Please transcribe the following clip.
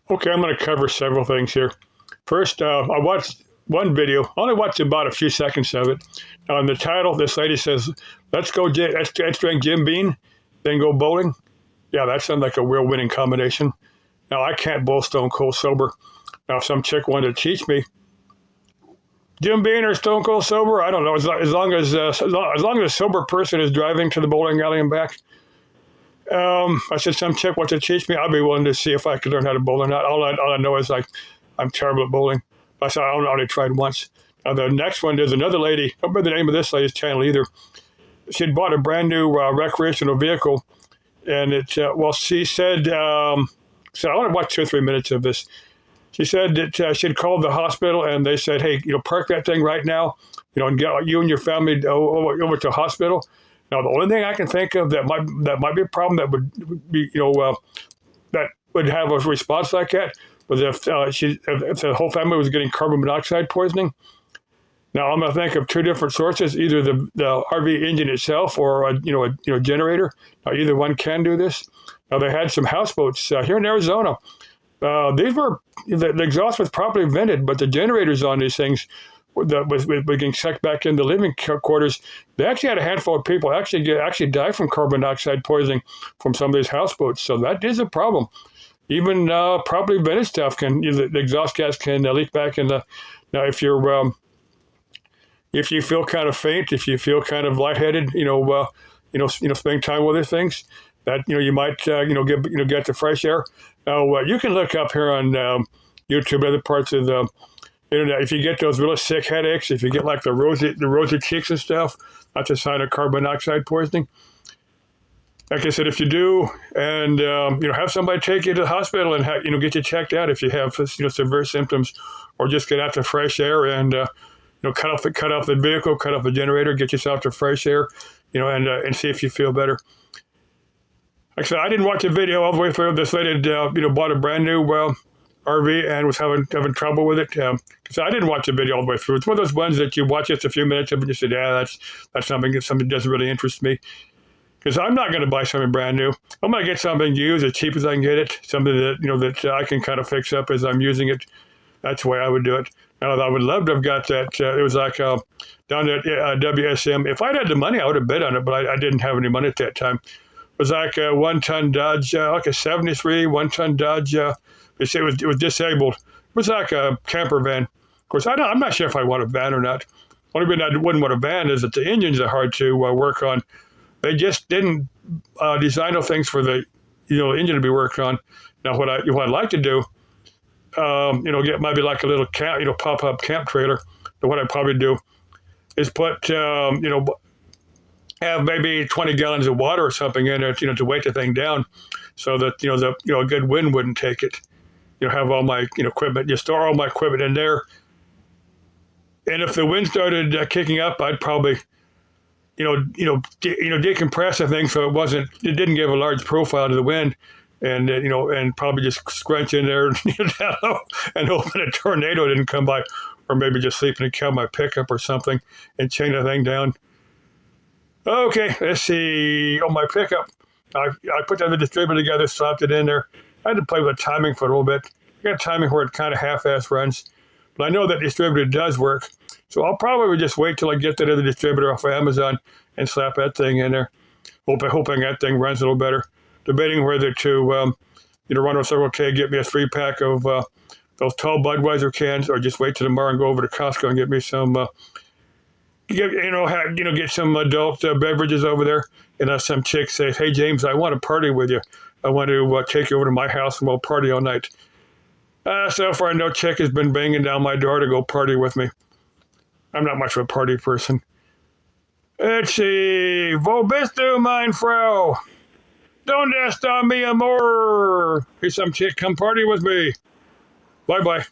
Okay, I'm going to cover several things here. First, I watched one video. I only watched about a few seconds of it. On the title, this lady says, let's drink Jim Beam, then go bowling." Yeah, that sounds like a real winning combination. Now, I can't bowl stone cold sober. Now, if some chick wanted to teach me, Jim Beam or stone cold sober, I don't know. As long as a sober person is driving to the bowling alley and back, I said, some chick wants to teach me, I'll be willing to see if I can learn how to bowl or not. All I know is I'm terrible at bowling. I said, I only tried once. The next one, there's another lady. I don't remember the name of this lady's channel either. She had bought a brand new recreational vehicle, and she said, so I want to watch 2 or 3 minutes of this. She said that she'd called the hospital, and they said, hey, park that thing right now, and get you and your family over to the hospital. Now, the only thing I can think of that might be a problem that would be, that would have a response like that was if the whole family was getting carbon monoxide poisoning. Now, I'm going to think of 2 different sources: either the RV engine itself or a generator. Now, either one can do this. Now, they had some houseboats here in Arizona. These were the exhaust was properly vented, but the generators on these things that was getting sucked back in the living quarters. They actually had a handful of people actually die from carbon dioxide poisoning from some of these houseboats. So that is a problem. Even properly vented stuff the exhaust gas can leak back in the. Now, if you feel kind of faint, if you feel kind of lightheaded, spending time with these things, that you might get the fresh air. Now you can look up here on YouTube, other parts of the internet. If you get those really sick headaches, if you get like the rosy cheeks and stuff, that's a sign of carbon monoxide poisoning. Like I said, if you do, and have somebody take you to the hospital and get you checked out if you have severe symptoms, or just get out to fresh air and cut off the vehicle, cut off the generator, get yourself to fresh air, and see if you feel better. Like I said, I didn't watch the video all the way through. This lady bought a brand new RV and was having trouble with it. So I didn't watch the video all the way through. It's one of those ones that you watch just a few minutes of and you say, yeah, that's something that doesn't really interest me. Because I'm not going to buy something brand new. I'm going to get something used as cheap as I can get it, something that that I can kind of fix up as I'm using it. That's the way I would do it. Now, I would love to have got that. It was like down at WSM. If I'd had the money, I would have bet on it, but I didn't have any money at that time. It was like a 1-ton Dodge, like a 73 1-ton Dodge. They say it was disabled. It was like a camper van. Of course, I'm not sure if I want a van or not. Only reason I wouldn't want a van is that the engines are hard to work on. They just didn't design those things for the engine to be worked on. Now, what I'd like to do, get maybe like a little camp, pop-up camp trailer. But what I'd probably do is put, have maybe 20 gallons of water or something in it, to weight the thing down, so that a good wind wouldn't take it. Have all my equipment, just store all my equipment in there. And if the wind started kicking up, I'd probably decompress the thing so it didn't give a large profile to the wind, and and probably just scrunch in there and hoping a tornado didn't come by, or maybe just sleep in a cab my pickup or something and chain the thing down. Okay, let's see. On my pickup, I put the distributor together, slapped it in there. I had to play with the timing for a little bit. I got timing where it kind of half-ass runs, but I know that distributor does work. So I'll probably just wait till I get that other distributor off of Amazon and slap that thing in there, hoping that thing runs a little better. Debating whether to, run with Circle K, get me a 3-pack of those tall Budweiser cans, or just wait till tomorrow and go over to Costco and get me some, get some adult beverages over there. And some chick says, "Hey James, I want to party with you. I want to take you over to my house and we'll party all night." So far, no chick has been banging down my door to go party with me. I'm not much of a party person. Let's see. Wo bist du, mein Frau? Donde está mi amor? Hey, some chick, come party with me. Bye-bye.